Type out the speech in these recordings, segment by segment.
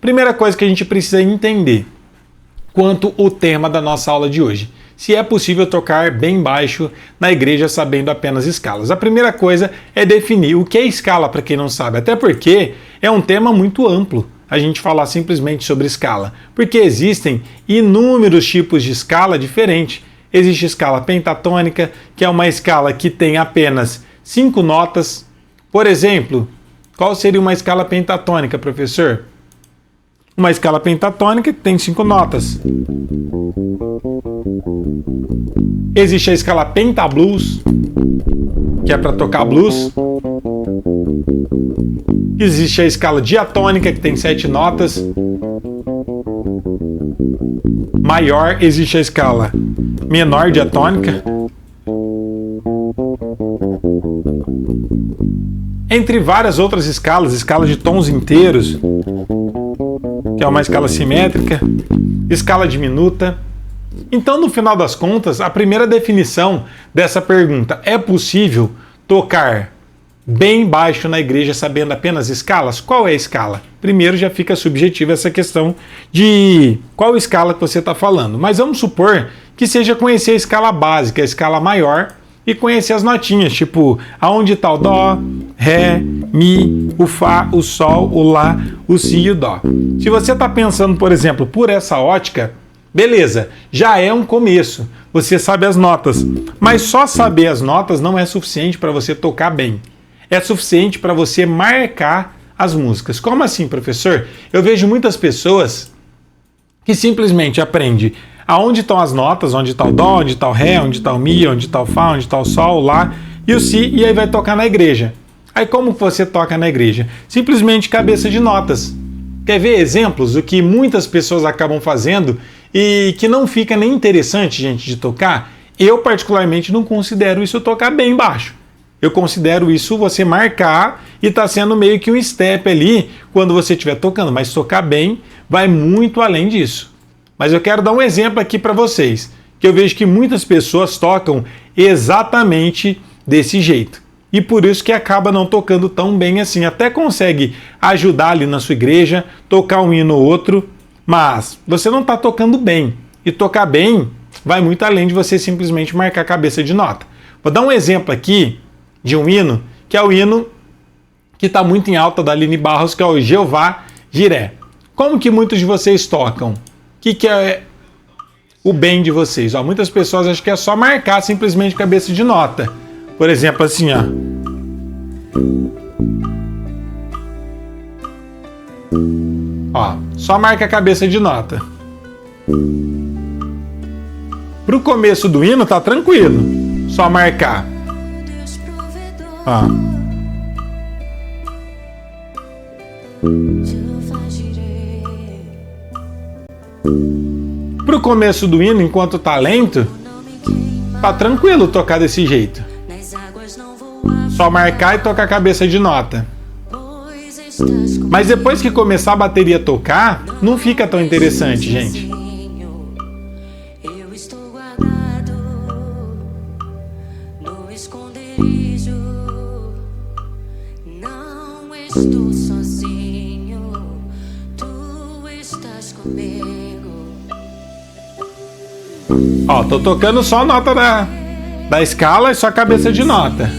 Primeira coisa que a gente precisa entender quanto ao tema da nossa aula de hoje. Se é possível tocar bem baixo na igreja sabendo apenas escalas. A primeira coisa é definir o que é escala, para quem não sabe, até porque é um tema muito amplo a gente falar simplesmente sobre escala, porque existem inúmeros tipos de escala diferentes. Existe escala pentatônica, que é uma escala que tem apenas 5 notas. Por exemplo, qual seria uma escala pentatônica, professor? Uma escala pentatônica que tem 5 notas. Existe a escala pentablues, que é para tocar blues. Existe a escala diatônica, que tem 7 notas. Maior, existe a escala menor diatônica. Entre várias outras escalas, escala de tons inteiros, que é uma escala simétrica, escala diminuta. Então, no final das contas, a primeira definição dessa pergunta, é possível tocar bem baixo na igreja sabendo apenas escalas? Qual é a escala? Primeiro já fica subjetiva essa questão de qual escala que você está falando. Mas vamos supor que seja conhecer a escala básica, a escala maior, e conhecer as notinhas, tipo aonde está o Dó, Ré, Mi, o Fá, o Sol, o Lá, o Si e o Dó. Se você está pensando, por exemplo, por essa ótica, beleza, já é um começo, você sabe as notas, mas só saber as notas não é suficiente para você tocar bem. É suficiente para você marcar as músicas. Como assim, professor? Eu vejo muitas pessoas que simplesmente aprendem aonde estão as notas, onde está o Dó, onde está o Ré, onde está o Mi, onde está o Fá, onde está o Sol, o Lá e o Si, e aí vai tocar na igreja. Aí como você toca na igreja? Simplesmente cabeça de notas. Quer ver exemplos do que muitas pessoas acabam fazendo e que não fica nem interessante, gente, de tocar? Eu particularmente não considero isso tocar bem baixo. Eu considero isso você marcar e tá sendo meio que um step ali quando você estiver tocando, mas tocar bem vai muito além disso. Mas eu quero dar um exemplo aqui para vocês, que eu vejo que muitas pessoas tocam exatamente desse jeito. E por isso que acaba não tocando tão bem assim. Até consegue ajudar ali na sua igreja, tocar um hino ou outro, mas você não está tocando bem. E tocar bem vai muito além de você simplesmente marcar cabeça de nota. Vou dar um exemplo aqui de um hino, que é o hino que está muito em alta da Aline Barros, que é o Jeová Jiré. Como que muitos de vocês tocam? O que é o bem de vocês? Ó, muitas pessoas acham que é só marcar simplesmente cabeça de nota. Por exemplo, assim, ó. Ó, só marca a cabeça de nota. Pro começo do hino tá tranquilo. Só marcar. Ó. Pro começo do hino, enquanto tá lento, tá tranquilo tocar desse jeito. Só marcar e tocar a cabeça de nota. Mas depois que começar a bateria a tocar, não fica tão interessante, gente. Estou sozinho, tu estás comigo. Ó, tô tocando só a nota da escala e só a cabeça de nota.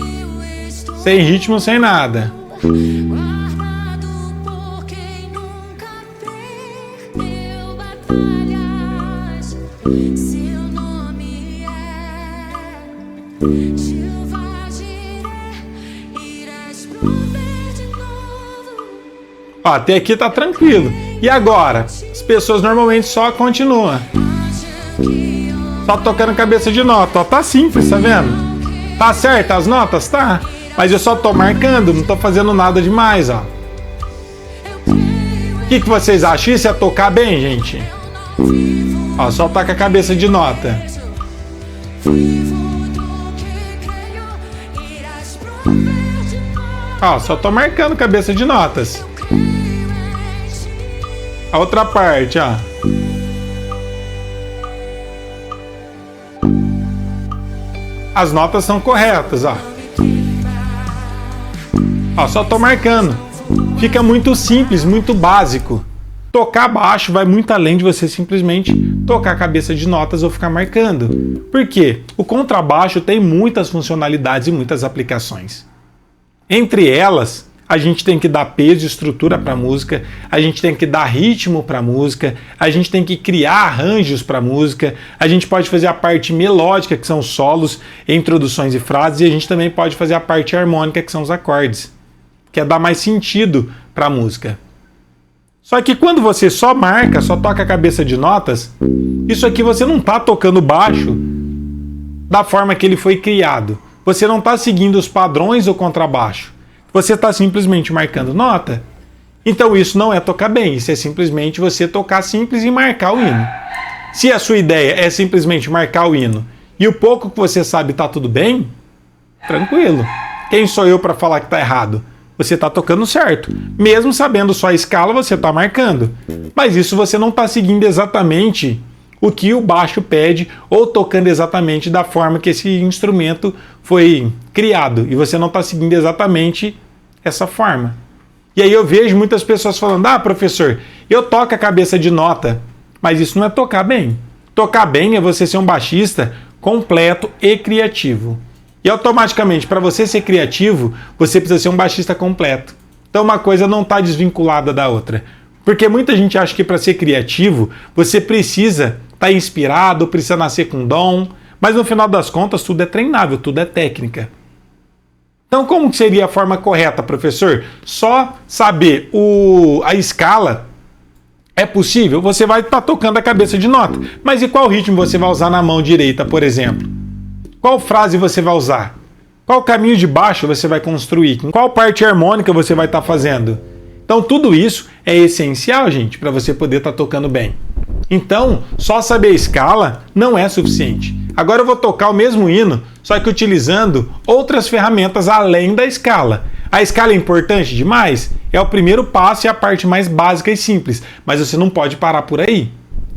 Sem ritmo, sem nada. Guardado por quem nunca perdeu batalhas. Seu nome é Jeová Jiré. Irás prover de novo. Ó, até aqui tá tranquilo. E agora? As pessoas normalmente só continuam. Só tocando cabeça de nota. Ó, tá simples, tá vendo? Tá certo as notas? Tá. Mas eu só tô marcando, não tô fazendo nada demais, ó. O que vocês acham? Isso é tocar bem, gente? Ó, só toca a cabeça de nota. Ó, só tô marcando cabeça de notas. A outra parte, ó. As notas são corretas, ó. Ó, só tô marcando. Fica muito simples, muito básico. Tocar baixo vai muito além de você simplesmente tocar a cabeça de notas ou ficar marcando. Por quê? O contrabaixo tem muitas funcionalidades e muitas aplicações. Entre elas, a gente tem que dar peso e estrutura para a música, a gente tem que dar ritmo para a música, a gente tem que criar arranjos para a música, a gente pode fazer a parte melódica, que são os solos, introduções e frases, e a gente também pode fazer a parte harmônica, que são os acordes, que é dar mais sentido para a música. Só que quando você só marca, só toca a cabeça de notas, isso aqui você não está tocando baixo da forma que ele foi criado. Você não está seguindo os padrões do contrabaixo. Você está simplesmente marcando nota. Então isso não é tocar bem, isso é simplesmente você tocar simples e marcar o hino. Se a sua ideia é simplesmente marcar o hino e o pouco que você sabe está tudo bem, tranquilo. Quem sou eu para falar que está errado? Você está tocando certo. Mesmo sabendo só a escala, você está marcando. Mas isso você não está seguindo exatamente o que o baixo pede ou tocando exatamente da forma que esse instrumento foi criado. E você não está seguindo exatamente essa forma. E aí eu vejo muitas pessoas falando: ah, professor, eu toco a cabeça de nota. Mas isso não é tocar bem. Tocar bem é você ser um baixista completo e criativo. E automaticamente, para você ser criativo, você precisa ser um baixista completo. Então uma coisa não está desvinculada da outra. Porque muita gente acha que para ser criativo, você precisa estar inspirado, precisa nascer com dom. Mas no final das contas, tudo é treinável, tudo é técnica. Então como seria a forma correta, professor? Só saber a escala é possível? Você vai estar tocando a cabeça de nota. Mas e qual ritmo você vai usar na mão direita, por exemplo? Qual frase você vai usar? Qual caminho de baixo você vai construir? Qual parte harmônica você vai estar fazendo? Então tudo isso é essencial, gente, para você poder estar tocando bem. Então, só saber a escala não é suficiente. Agora eu vou tocar o mesmo hino, só que utilizando outras ferramentas além da escala. A escala é importante demais? É o primeiro passo e a parte mais básica e simples, mas você não pode parar por aí.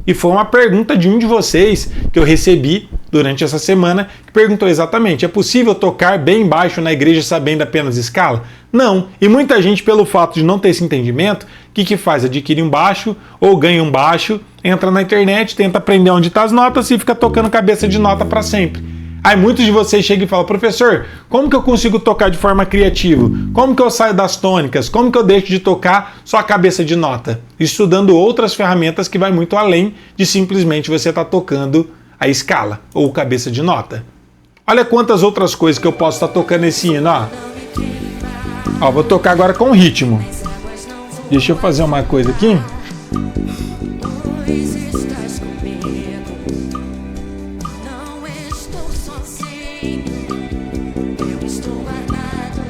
E foi uma pergunta de um de vocês que eu recebi durante essa semana, que perguntou exatamente: é possível tocar bem baixo na igreja sabendo apenas escala? Não. E muita gente, pelo fato de não ter esse entendimento, o que faz? Adquire um baixo ou ganha um baixo, entra na internet, tenta aprender onde estão as notas e fica tocando cabeça de nota para sempre. Aí muitos de vocês chegam e falam: professor, como que eu consigo tocar de forma criativa? Como que eu saio das tônicas? Como que eu deixo de tocar só a cabeça de nota? Estudando outras ferramentas que vai muito além de simplesmente você estar tocando a escala ou cabeça de nota. Olha quantas outras coisas que eu posso estar tocando esse hino, ó. Ó, vou tocar agora com ritmo. Deixa eu fazer uma coisa aqui. Pois estás comigo, não estou sozinho, eu estou guardado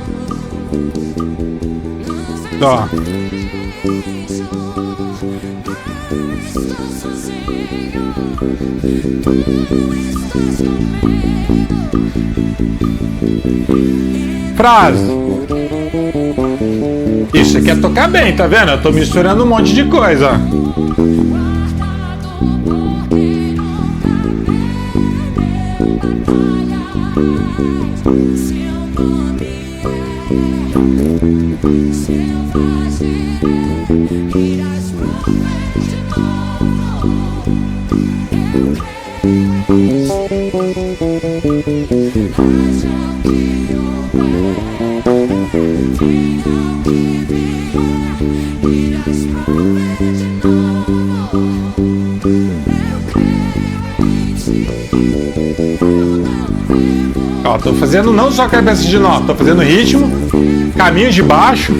no Ó. verso, não estou sozinho, Frase. Isso aqui é tocar bem, tá vendo? Eu tô misturando um monte de coisa, ó. Ó, tô fazendo não só cabeça de nota, tô fazendo ritmo, caminho de baixo.